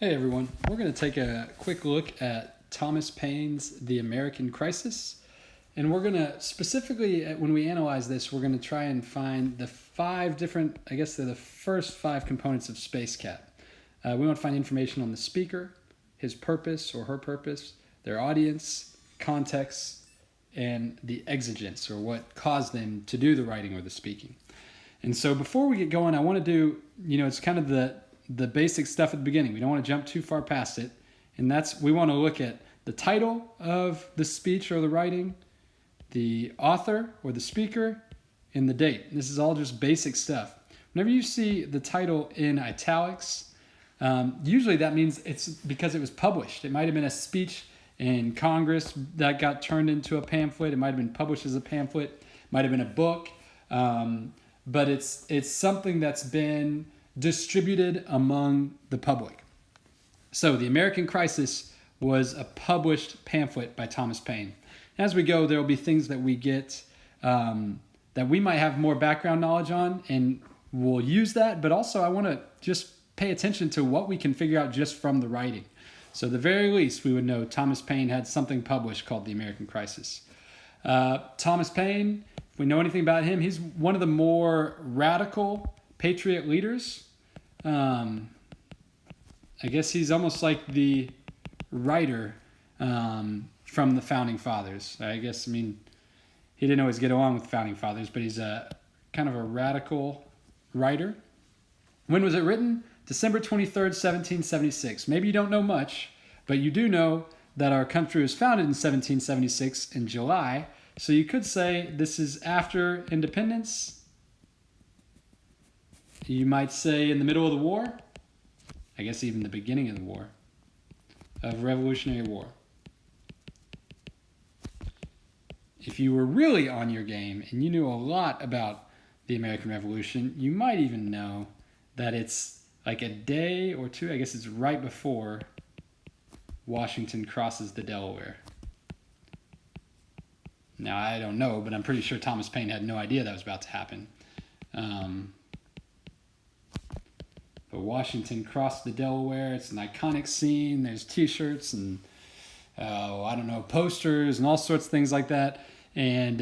Hey everyone, we're going to take a quick look at Thomas Paine's The American Crisis. And we're going to specifically, when we analyze this, we're going to try and find the five different, I guess they're the first five components of Space Cat. We want to find information on the speaker, his purpose or her purpose, their audience, context, and the exigence or what caused them to do the writing or the speaking. And so before we get going, I want to do, it's kind of the basic stuff at the beginning. We don't want to jump too far past it. And we want to look at the title of the speech or the writing, the author or the speaker, and the date. This is all just basic stuff. Whenever you see the title in italics, usually that means it's because it was published. It might have been a speech in Congress that got turned into a pamphlet. It might have been published as a pamphlet. It might have been a book. But it's something that's been distributed among the public. So The American Crisis was a published pamphlet by Thomas Paine. As we go, there will be things that we get that we might have more background knowledge on, and we'll use that. But also I want to just pay attention to what we can figure out just from the writing. So at the very least, we would know Thomas Paine had something published called The American Crisis. Thomas Paine, if we know anything about him, he's one of the more radical patriot leaders. I guess he's almost like the writer from the Founding Fathers. He didn't always get along with the Founding Fathers, but he's a kind of a radical writer. When was it written? December 23rd, 1776. Maybe you don't know much, but you do know that our country was founded in 1776 in July. So you could say this is after independence. You might say in the middle of the war. I guess even the beginning of the war. Of Revolutionary War. If you were really on your game and you knew a lot about the American Revolution, you might even know that it's like a day or two, I guess it's right before Washington crosses the Delaware. Now, I don't know, but I'm pretty sure Thomas Paine had no idea that was about to happen. But Washington crossed the Delaware. It's an iconic scene. There's T-shirts and, posters and all sorts of things like that. And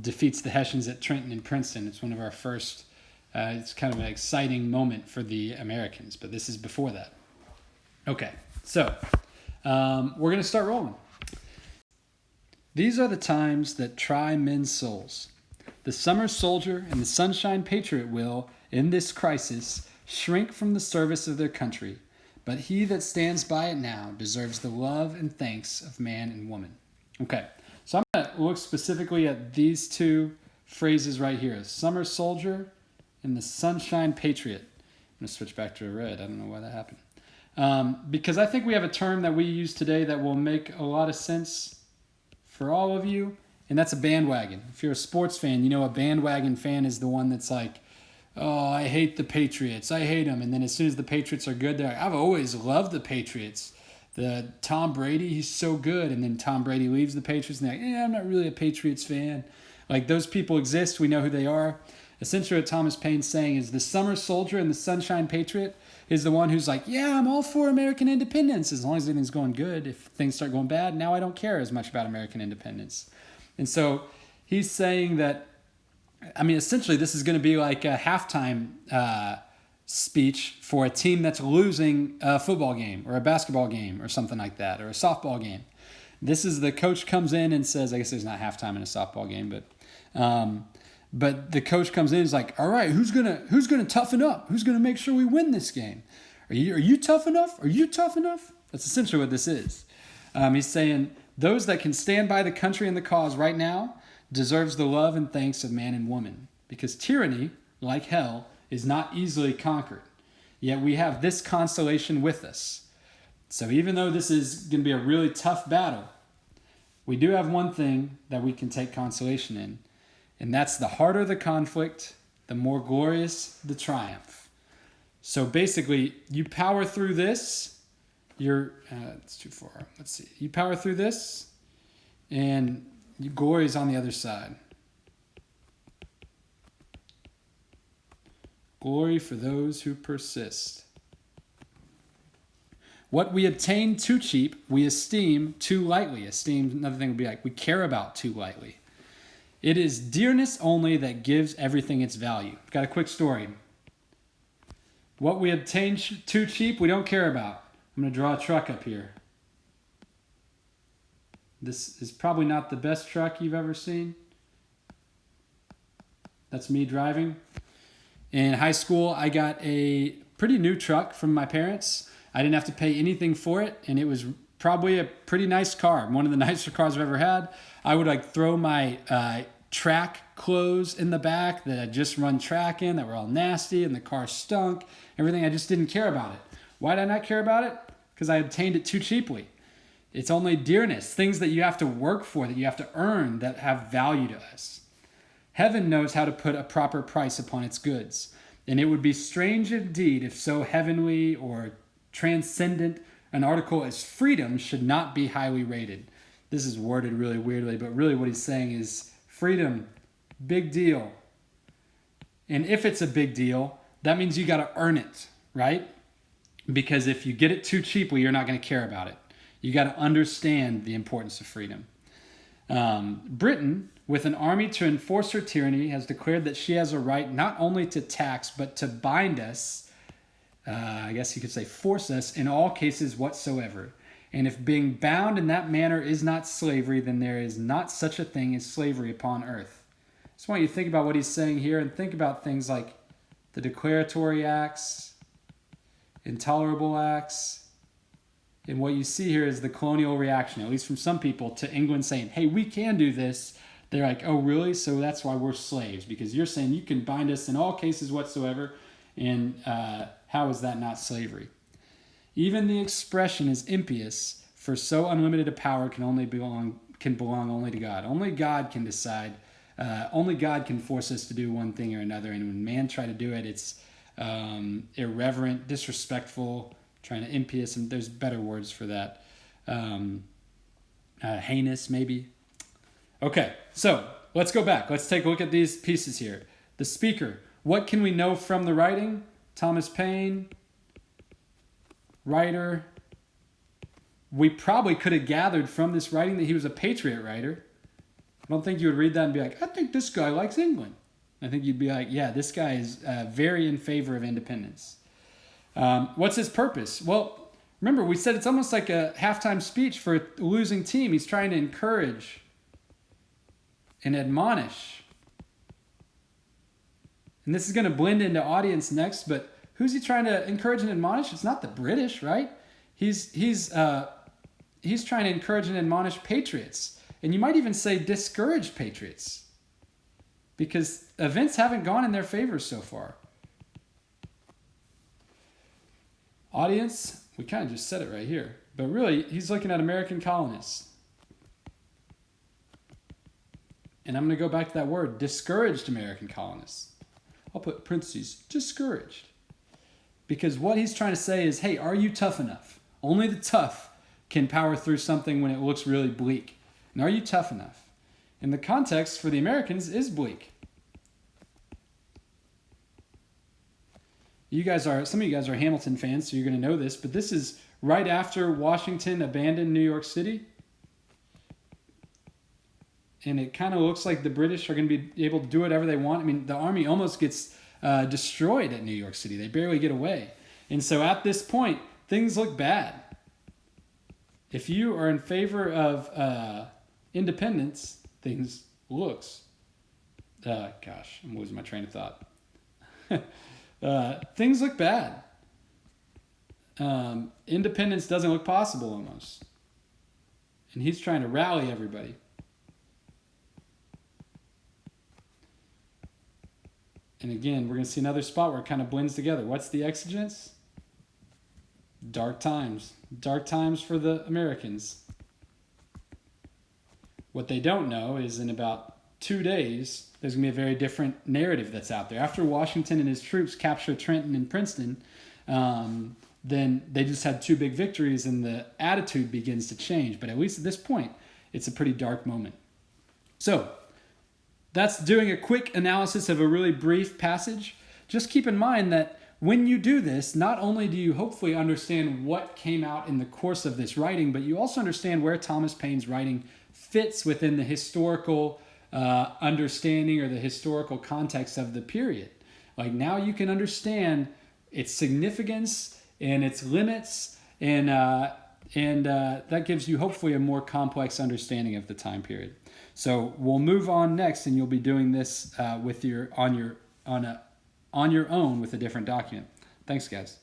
defeats the Hessians at Trenton and Princeton. It's one of our first, it's kind of an exciting moment for the Americans. But this is before that. Okay, so we're going to start rolling. These are the times that try men's souls. The summer soldier and the sunshine patriot will, in this crisis, shrink from the service of their country, but he that stands by it now deserves the love and thanks of man and woman. Okay, so I'm going to look specifically at these two phrases right here, the summer soldier and the sunshine patriot. I'm going to switch back to red. I don't know why that happened. Because I think we have a term that we use today that will make a lot of sense for all of you, and that's a bandwagon. If you're a sports fan, you know a bandwagon fan is the one that's like, oh, I hate the Patriots. I hate them. And then as soon as the Patriots are good, they're like, I've always loved the Patriots. The Tom Brady, he's so good. And then Tom Brady leaves the Patriots and they're like, I'm not really a Patriots fan. Like those people exist. We know who they are. Essentially what Thomas Paine's saying is the summer soldier and the sunshine patriot is the one who's like, yeah, I'm all for American independence as long as everything's going good. If things start going bad, now I don't care as much about American independence. And so he's saying that, essentially this is going to be like a halftime speech for a team that's losing a football game or a basketball game or something like that, or a softball game. This is the coach comes in and says, I guess there's not halftime in a softball game, but the coach comes in and is like, all right, who's gonna toughen up? Who's gonna make sure we win this game? Are you tough enough? Are you tough enough? That's essentially what this is. He's saying those that can stand by the country and the cause right now deserves the love and thanks of man and woman, because tyranny, like hell, is not easily conquered. Yet we have this consolation with us. So even though this is going to be a really tough battle, we do have one thing that we can take consolation in, and that's the harder the conflict, the more glorious the triumph. So basically, you power through this, it's too far. Let's see. You power through this, and glory is on the other side. Glory for those who persist. What we obtain too cheap, we esteem too lightly. Esteem, another thing would be like we care about too lightly. It is dearness only that gives everything its value. Got a quick story. What we obtain too cheap, we don't care about. I'm going to draw a truck up here. This is probably not the best truck you've ever seen. That's me driving. In high school, I got a pretty new truck from my parents. I didn't have to pay anything for it, and it was probably a pretty nice car. One of the nicer cars I've ever had. I would like throw my track clothes in the back that I just run track in that were all nasty, and the car stunk. Everything, I just didn't care about it. Why did I not care about it? Because I obtained it too cheaply. It's only dearness, things that you have to work for, that you have to earn, that have value to us. Heaven knows how to put a proper price upon its goods, and it would be strange indeed if so heavenly or transcendent an article as freedom should not be highly rated. This is worded really weirdly, but really what he's saying is freedom, big deal. And if it's a big deal, that means you got to earn it, right? Because if you get it too cheaply, you're not going to care about it. You got to understand the importance of freedom. Britain, with an army to enforce her tyranny, has declared that she has a right not only to tax, but to bind us, I guess you could say force us, in all cases whatsoever. And if being bound in that manner is not slavery, then there is not such a thing as slavery upon earth. I just want you to think about what he's saying here and think about things like the declaratory acts, intolerable acts. And what you see here is the colonial reaction, at least from some people, to England saying, hey, we can do this. They're like, oh, really? So that's why we're slaves, because you're saying you can bind us in all cases whatsoever. And how is that not slavery? Even the expression is impious, for so unlimited a power can belong only to God. Only God can decide. Only God can force us to do one thing or another. And when man try to do it, it's irreverent, disrespectful, trying to impious, and there's better words for that. Heinous, maybe. Okay, so let's go back. Let's take a look at these pieces here. The speaker. What can we know from the writing? Thomas Paine, writer. We probably could have gathered from this writing that he was a patriot writer. I don't think you would read that and be like, I think this guy likes England. I think you'd be like, yeah, this guy is very in favor of independence. What's his purpose? Well, remember, we said it's almost like a halftime speech for a losing team. He's trying to encourage and admonish. And this is going to blend into audience next, but who's he trying to encourage and admonish? It's not the British, right? He's trying to encourage and admonish patriots. And you might even say discouraged patriots, because events haven't gone in their favor so far. Audience, we kind of just said it right here, but really he's looking at American colonists. And I'm going to go back to that word, discouraged American colonists. I'll put parentheses, discouraged. Because what he's trying to say is, hey, are you tough enough? Only the tough can power through something when it looks really bleak. And are you tough enough? And the context for the Americans is bleak. Some of you guys are Hamilton fans, so you're going to know this, but this is right after Washington abandoned New York City. And it kind of looks like the British are going to be able to do whatever they want. I mean, the army almost gets destroyed at New York City. They barely get away. And so at this point, things look bad. If you are in favor of independence, things looks... gosh, I'm losing my train of thought. Things look bad. Independence doesn't look possible almost. And he's trying to rally everybody. And again, we're going to see another spot where it kind of blends together. What's the exigence? Dark times. Dark times for the Americans. What they don't know is in about 2 days, there's going to be a very different narrative that's out there. After Washington and his troops capture Trenton and Princeton, then they just had 2 big victories and the attitude begins to change. But at least at this point, it's a pretty dark moment. So, that's doing a quick analysis of a really brief passage. Just keep in mind that when you do this, not only do you hopefully understand what came out in the course of this writing, but you also understand where Thomas Paine's writing fits within the historical understanding or the historical context of the period. Like now you can understand its significance and its limits, and that gives you hopefully a more complex understanding of the time period. So we'll move on next, and you'll be doing this on your own with a different document. Thanks, guys.